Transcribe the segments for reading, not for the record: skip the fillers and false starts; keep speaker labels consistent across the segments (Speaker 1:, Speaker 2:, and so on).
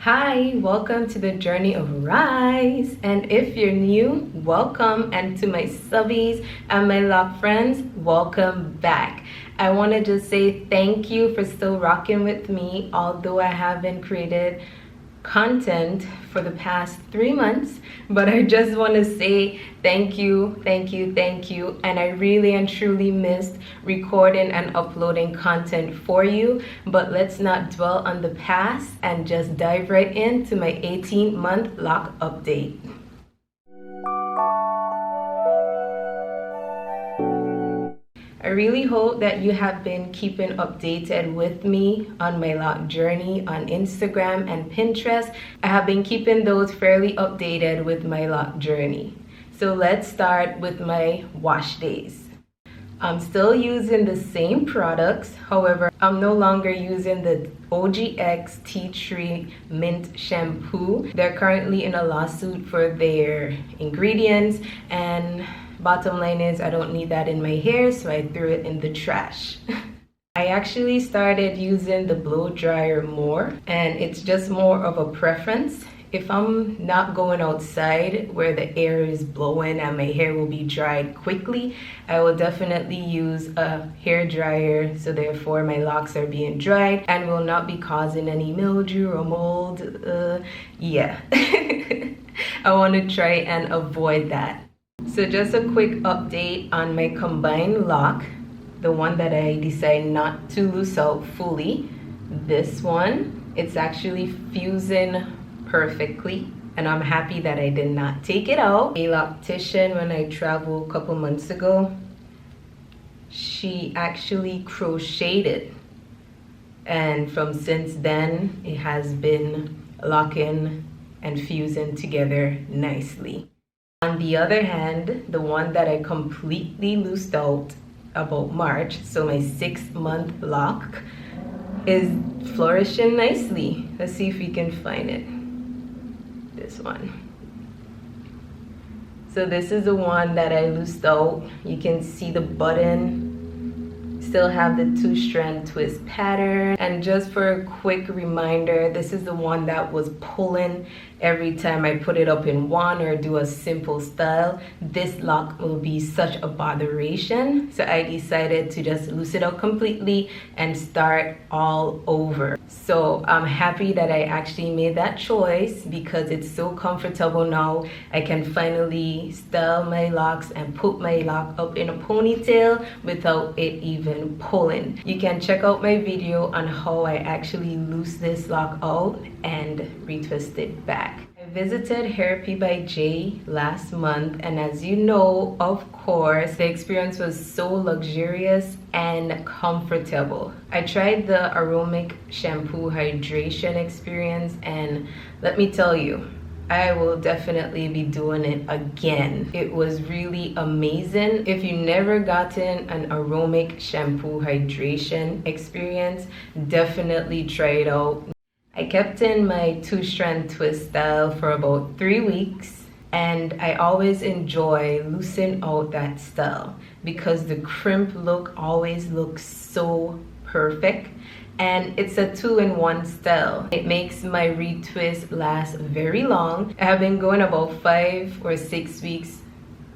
Speaker 1: Hi, welcome to the Journey of Rise. And if you're new, welcome. And to my subbies and my loc friends, welcome back. I want to just say thank you for still rocking with me, although I haven't created content for the past 3 months, but I just want to say thank you. And I really and truly missed recording and uploading content for you. But let's not dwell on the past and just dive right into my 18-month loc update. I really hope that you have been keeping updated with me on my loc journey on Instagram and Pinterest. I have been keeping those fairly updated with my loc journey. So let's start with my wash days. I'm still using the same products. However, I'm no longer using the OGX Tea Tree Mint Shampoo. They're currently in a lawsuit for their ingredients, and bottom line is I don't need that in my hair, so I threw it in the trash. I actually started using the blow dryer more, and it's just more of a preference. If I'm not going outside where the air is blowing and my hair will be dried quickly, I will definitely use a hair dryer, so therefore my locks are being dried and will not be causing any mildew or mold. Yeah. I want to try and avoid that. So just a quick update on my combined loc, the one that I decided not to loose out fully. This one, it's actually fusing perfectly, and I'm happy that I did not take it out. A loctician, when I traveled a couple months ago, she actually crocheted, and from since then it has been locking and fusing together nicely. On the other hand, the one that I completely loosed out about March, so my 6-month loc, is flourishing nicely. Let's see if we can find it. This one. So this is the one that I loosed out. You can see the button. Still have the 2-strand twist pattern. And just for a quick reminder, this is the one that was pulling every time I put it up in one or do a simple style. This loc will be such a botheration, so I decided to just loose it out completely and start all over. So I'm happy that I actually made that choice because it's so comfortable now. I can finally style my locks and put my loc up in a ponytail without it even pulling. You can check out my video on how I actually loose this loc out and retwist it back. I visited Therapy by Jay last month, and as you know, of course, the experience was so luxurious and comfortable. I tried the aromatic shampoo hydration experience, and let me tell you, I will definitely be doing it again. It was really amazing. If you never gotten an aromatic shampoo hydration experience, definitely try it out. I kept in my 2-strand twist style for about 3 weeks, and I always enjoy loosening out that style because the crimp look always looks so perfect. And it's a 2-in-1 style. It makes my retwist last very long. I have been going about 5 or 6 weeks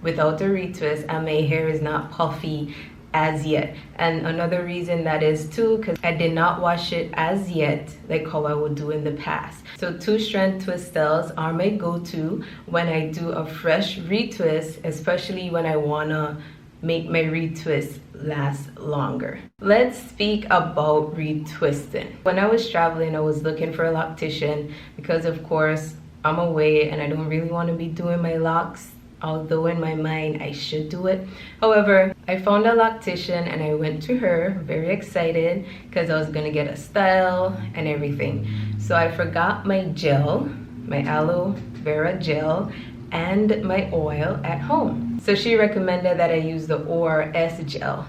Speaker 1: without a retwist, and my hair is not puffy as yet. And another reason that is too, because I did not wash it as yet like how I would do in the past. So 2-strand twist styles are my go-to when I do a fresh retwist, especially when I wanna make my retwist last longer. Let's speak about retwisting. When I was traveling, I was looking for a loctician because of course I'm away and I don't really want to be doing my locks, although in my mind I should do it. However, I found a loctician and I went to her very excited because I was gonna get a style and everything. So I forgot my gel, my aloe vera gel, and my oil at home. So she recommended that I use the ORS gel.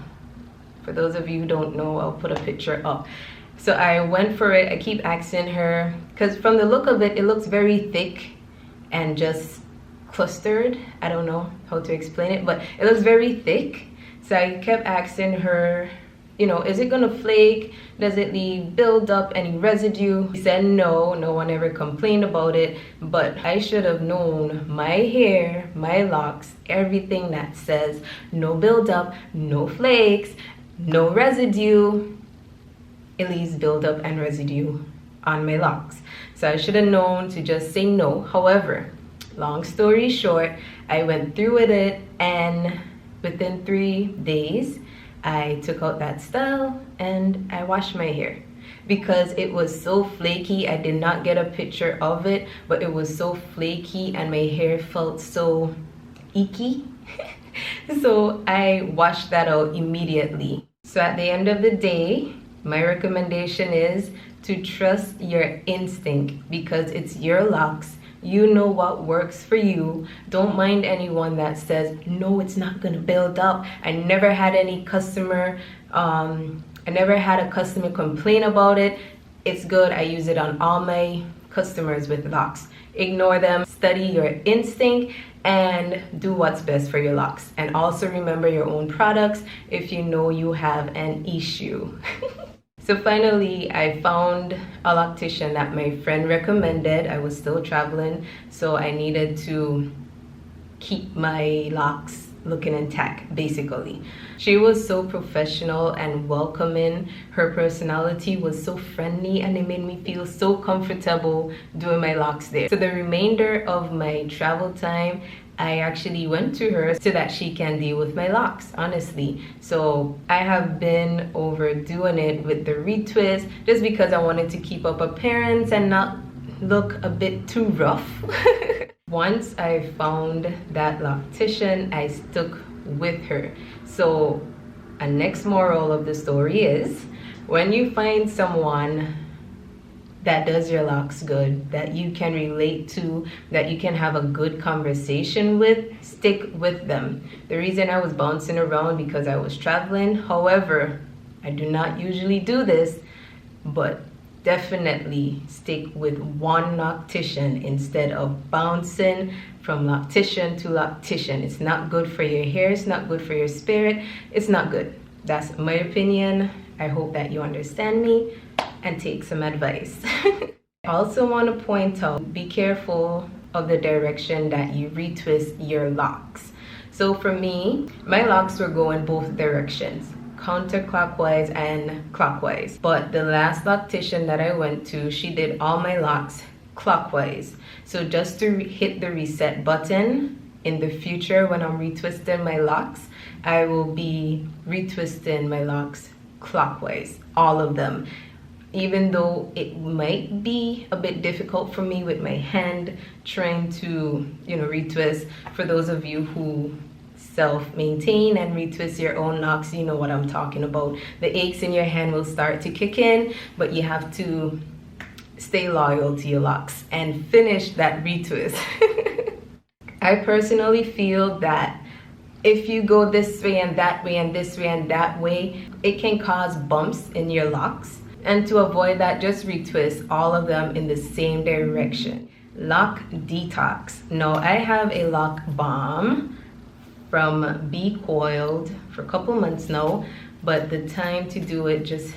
Speaker 1: For those of you who don't know, I'll put a picture up. So I went for it. I keep asking her, because from the look of it, it looks very thick and just clustered. I don't know how to explain it, but it looks very thick. So I kept asking her, you know, is it gonna flake? Does it leave build up any residue? He said no, no one ever complained about it, but I should have known my hair, my locks, everything that says no build up, no flakes, no residue, it leaves build up and residue on my locks. So I should have known to just say no. However, long story short, I went through with it, and within 3 days I took out that style and I washed my hair because it was so flaky. I did not get a picture of it, but it was so flaky and my hair felt so icky. So I washed that out immediately. So at the end of the day, my recommendation is to trust your instinct because it's your locks. You know what works for you. Don't mind anyone that says, no, it's not gonna build up. I never had any customer, I never had a customer complain about it. It's good, I use it on all my customers with locks. Ignore them, study your instinct, and do what's best for your locks. And also remember your own products if you know you have an issue. So finally, I found a loctician that my friend recommended. I was still traveling, so I needed to keep my locks looking intact, basically. She was so professional and welcoming. Her personality was so friendly and it made me feel so comfortable doing my locks there. So the remainder of my travel time, I actually went to her so that she can deal with my locks, honestly. So I have been overdoing it with the retwist just because I wanted to keep up appearance and not look a bit too rough. Once I found that loctician, I stuck with her. So a next moral of the story is, when you find someone that does your locks good, that you can relate to, that you can have a good conversation with, stick with them. The reason I was bouncing around because I was traveling. However, I do not usually do this, but definitely stick with one loctician instead of bouncing from loctician to loctician. It's not good for your hair, it's not good for your spirit, it's not good. That's my opinion. I hope that you understand me and take some advice. I also want to point out, be careful of the direction that you retwist your locks. So for me, my locks were going both directions, counterclockwise and clockwise. But the last loctician that I went to, she did all my locks clockwise. So just to hit the reset button, in the future when I'm retwisting my locks, I will be retwisting my locks clockwise, all of them. Even though it might be a bit difficult for me with my hand trying to, you know, retwist. For those of you who self-maintain and retwist your own locks, you know what I'm talking about. The aches in your hand will start to kick in, but you have to stay loyal to your locks and finish that retwist. I personally feel that if you go this way and that way and this way and that way, it can cause bumps in your locks. And to avoid that, just retwist all of them in the same direction. Loc Detox. Now, I have a Loc Bomb from BE.Koiled for a couple months now, but the time to do it just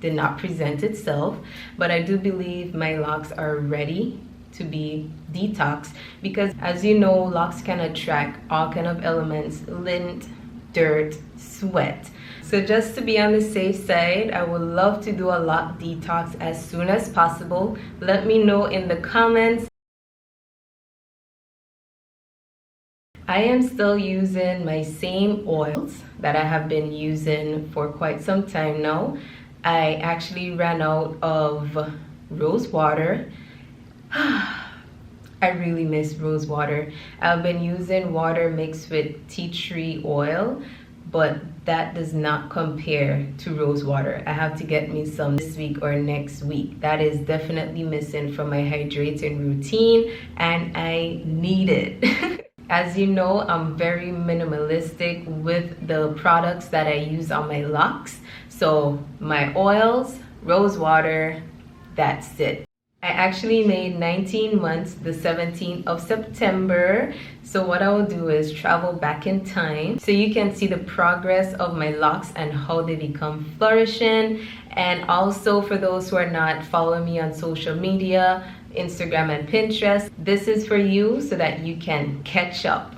Speaker 1: did not present itself. But I do believe my locks are ready to be detoxed because, as you know, locks can attract all kind of elements, lint, dirt, sweat. So just to be on the safe side, I would love to do a Loc Detox as soon as possible. Let me know in the comments. I am still using my same oils that I have been using for quite some time now. I actually ran out of rose water. I really miss rose water. I've been using water mixed with tea tree oil, but that does not compare to rose water. I have to get me some this week or next week. That is definitely missing from my hydrating routine and I need it. As you know, I'm very minimalistic with the products that I use on my locks. So my oils, rose water, that's it. I actually made 19 months the 17th of September. So what I will do is travel back in time so you can see the progress of my locks and how they become flourishing. And also for those who are not following me on social media, Instagram and Pinterest, this is for you so that you can catch up.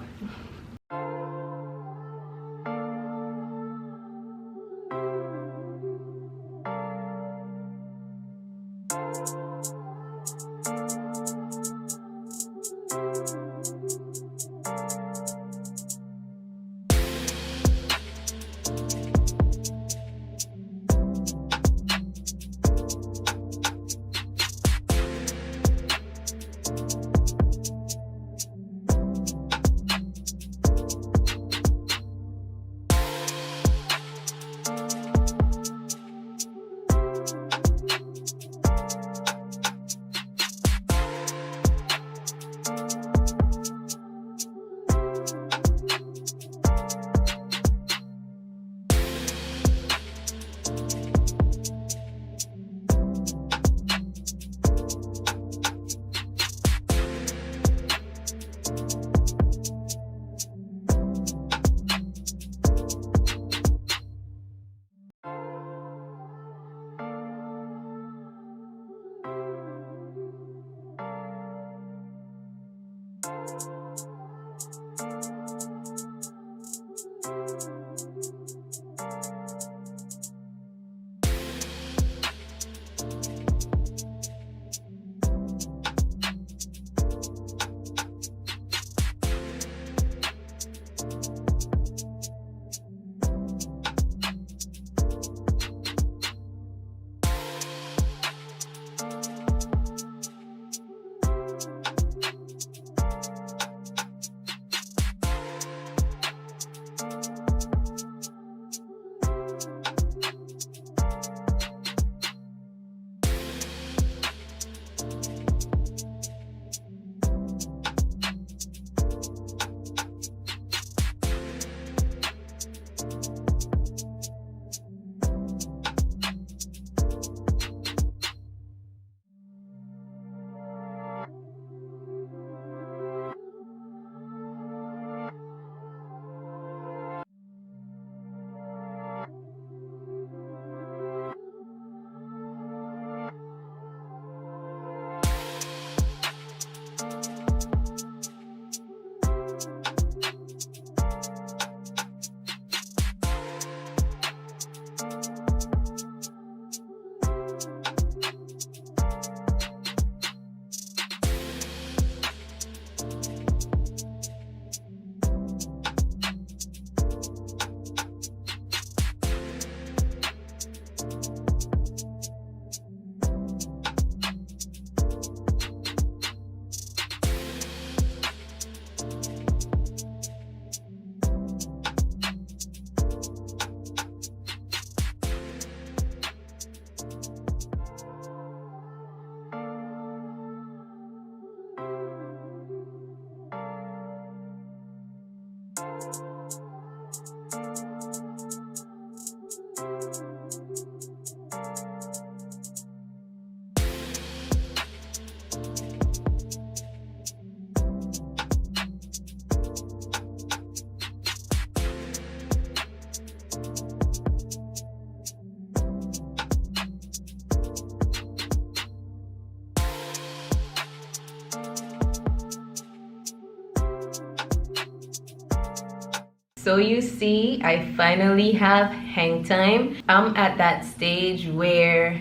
Speaker 1: So you see, I finally have hang time. I'm at that stage where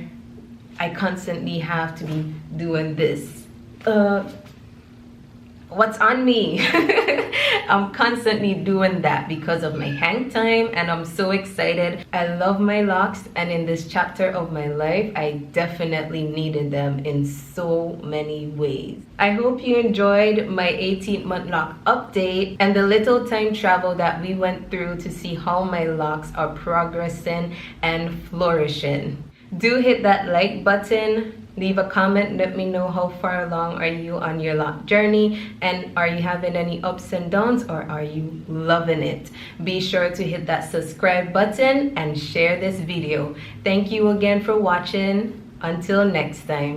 Speaker 1: I constantly have to be doing this. What's on me? I'm constantly doing that because of my hang time, and I'm so excited. I love my locks, and in this chapter of my life, I definitely needed them in so many ways. I hope you enjoyed my 18-month lock update and the little time travel that we went through to see how my locks are progressing and flourishing. Do hit that like button. Leave a comment, let me know how far along are you on your lock journey, and are you having any ups and downs, or are you loving it? Be sure to hit that subscribe button and share this video. Thank you again for watching. Until next time.